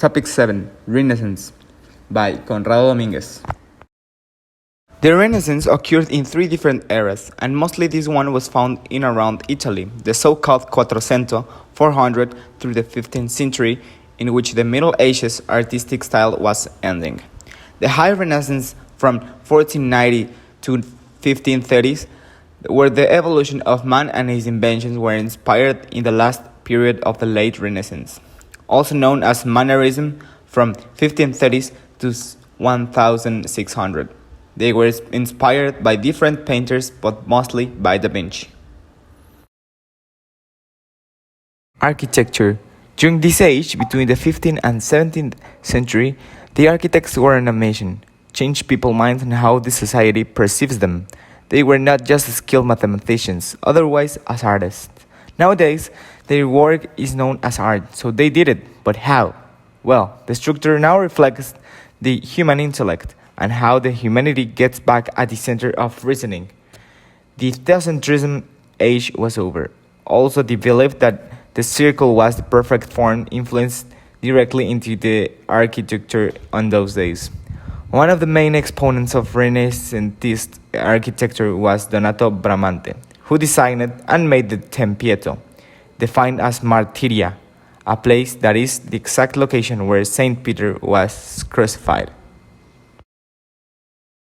Topic 7. Renaissance by Conrado Domínguez. The Renaissance occurred in three different eras, and mostly this one was found in around Italy, the so-called Quattrocento, 400 through the 15th century, in which the Middle Ages artistic style was ending. The High Renaissance from 1490 to 1530s, where the evolution of man and his inventions were inspired in the last period of the Late Renaissance, also known as Mannerism, from 1530s to 1600. They were inspired by different painters, but mostly by Da Vinci. Architecture. During this age, between the 15th and 17th century, the architects were an innovation, changed people's minds on how the society perceives them. They were not just skilled mathematicians, otherwise as artists. Nowadays, their work is known as art, so they did it. But how? Well, the structure now reflects the human intellect and how the humanity gets back at the center of reasoning. The theocentrism age was over. Also, the belief that the circle was the perfect form influenced directly into the architecture on those days. One of the main exponents of Renaissance architecture was Donato Bramante, who designed and made the Tempietto, defined as Martyria, a place that is the exact location where Saint Peter was crucified.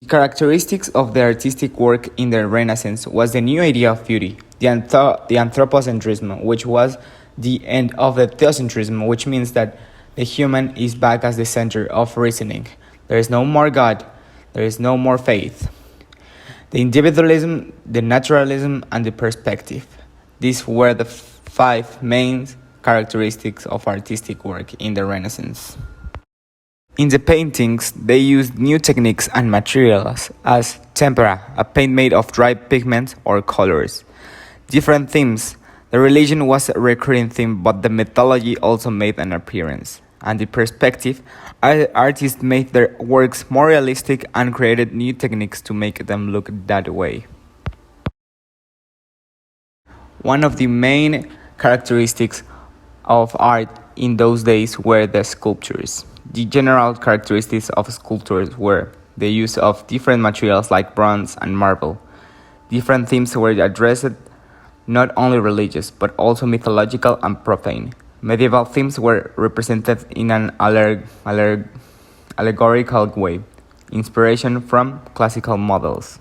The characteristics of the artistic work in the Renaissance was the new idea of beauty, the anthropocentrism, which was the end of the theocentrism, which means that the human is back as the center of reasoning. There is no more God, there is no more faith. The individualism, the naturalism, and the perspective. These were the five main characteristics of artistic work in the Renaissance. In the paintings, they used new techniques and materials as tempera, a paint made of dry pigments or colors. Different themes. The religion was a recurring theme, but the mythology also made an appearance. And the perspective, artists made their works more realistic and created new techniques to make them look that way. One of the main characteristics of art in those days were the sculptures. The general characteristics of sculptures were the use of different materials like bronze and marble. Different themes were addressed, not only religious, but also mythological and profane. Medieval themes were represented in an allegorical way, inspiration from classical models.